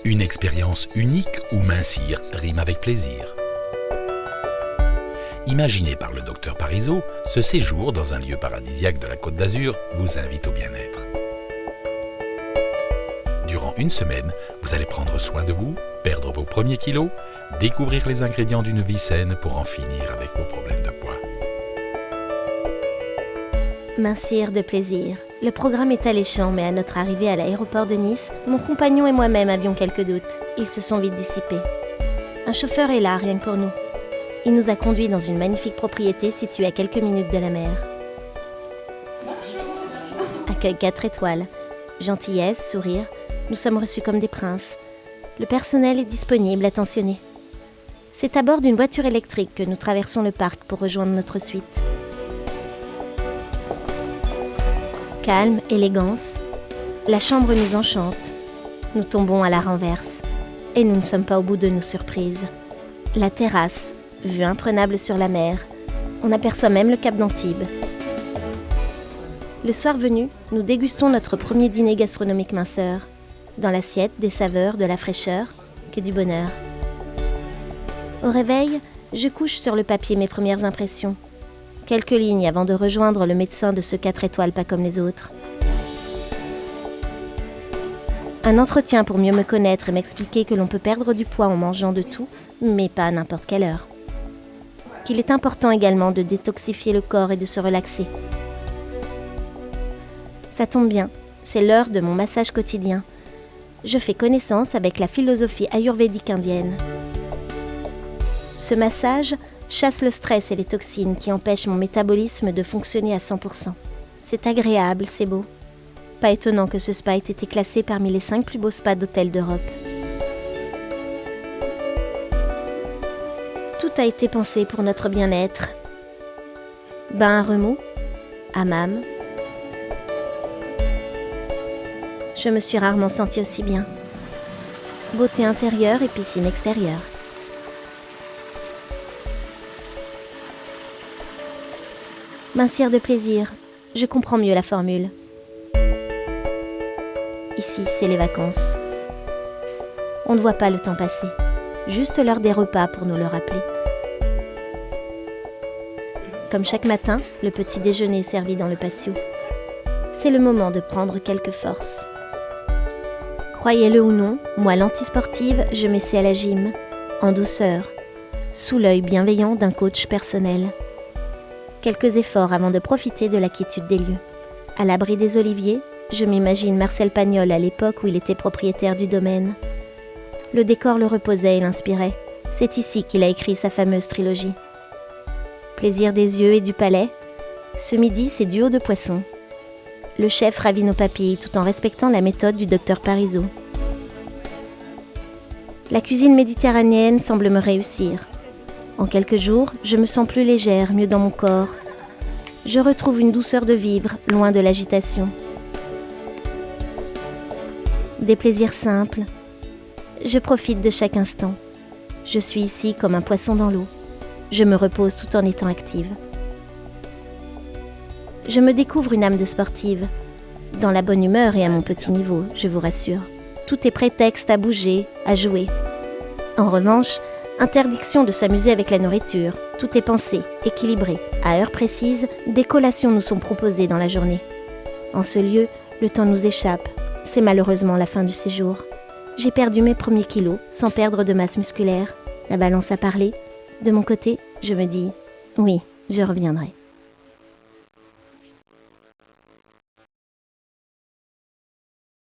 Une expérience unique où mincir rime avec plaisir. Imaginé par le docteur Parisot, ce séjour dans un lieu paradisiaque de la Côte d'Azur vous invite au bien-être. Durant une semaine, vous allez prendre soin de vous, perdre vos premiers kilos, découvrir les ingrédients d'une vie saine pour en finir avec vos problèmes de poids. Mincir de plaisir. Le programme est alléchant, mais à notre arrivée à l'aéroport de Nice, mon compagnon et moi-même avions quelques doutes. Ils se sont vite dissipés. Un chauffeur est là, rien que pour nous. Il nous a conduits dans une magnifique propriété située à quelques minutes de la mer. Accueil 4 étoiles. Gentillesse, sourire. Nous sommes reçus comme des princes. Le personnel est disponible, attentionné. C'est à bord d'une voiture électrique que nous traversons le parc pour rejoindre notre suite. Calme, élégance, la chambre nous enchante. Nous tombons à la renverse. Et nous ne sommes pas au bout de nos surprises. La terrasse, vue imprenable sur la mer. On aperçoit même le cap d'Antibes. Le soir venu, nous dégustons notre premier dîner gastronomique minceur. Dans l'assiette, des saveurs, de la fraîcheur, que du bonheur. Au réveil, je couche sur le papier mes premières impressions. Quelques lignes avant de rejoindre le médecin de ce 4 étoiles pas comme les autres. Un entretien pour mieux me connaître et m'expliquer que l'on peut perdre du poids en mangeant de tout, mais pas à n'importe quelle heure. Qu'il est important également de détoxifier le corps et de se relaxer. Ça tombe bien, c'est l'heure de mon massage quotidien. Je fais connaissance avec la philosophie ayurvédique indienne. Ce massage chasse le stress et les toxines qui empêchent mon métabolisme de fonctionner à 100%. C'est agréable, c'est beau. Pas étonnant que ce spa ait été classé parmi les 5 plus beaux spas d'hôtels d'Europe. Tout a été pensé pour notre bien-être. Bain à remous, hammam. Je me suis rarement sentie aussi bien. Beauté intérieure et piscine extérieure. Mincir de plaisir, je comprends mieux la formule. Ici, c'est les vacances. On ne voit pas le temps passer, juste l'heure des repas pour nous le rappeler. Comme chaque matin, le petit déjeuner est servi dans le patio. C'est le moment de prendre quelques forces. Croyez-le ou non, moi l'antisportive, je m'essaie à la gym, en douceur, sous l'œil bienveillant d'un coach personnel. Quelques efforts avant de profiter de la quiétude des lieux. À l'abri des oliviers, je m'imagine Marcel Pagnol à l'époque où il était propriétaire du domaine. Le décor le reposait et l'inspirait. C'est ici qu'il a écrit sa fameuse trilogie. Plaisir des yeux et du palais. Ce midi, c'est du haut de poisson. Le chef ravit nos papilles tout en respectant la méthode du docteur Parisot. La cuisine méditerranéenne semble me réussir. En quelques jours, je me sens plus légère, mieux dans mon corps. Je retrouve une douceur de vivre, loin de l'agitation. Des plaisirs simples. Je profite de chaque instant. Je suis ici comme un poisson dans l'eau. Je me repose tout en étant active. Je me découvre une âme de sportive. Dans la bonne humeur et à mon petit niveau, je vous rassure. Tout est prétexte à bouger, à jouer. En revanche, interdiction de s'amuser avec la nourriture. Tout est pensé, équilibré. À heure précise, des collations nous sont proposées dans la journée. En ce lieu, le temps nous échappe. C'est malheureusement la fin du séjour. J'ai perdu mes premiers kilos sans perdre de masse musculaire. La balance a parlé. De mon côté, je me dis, oui, je reviendrai.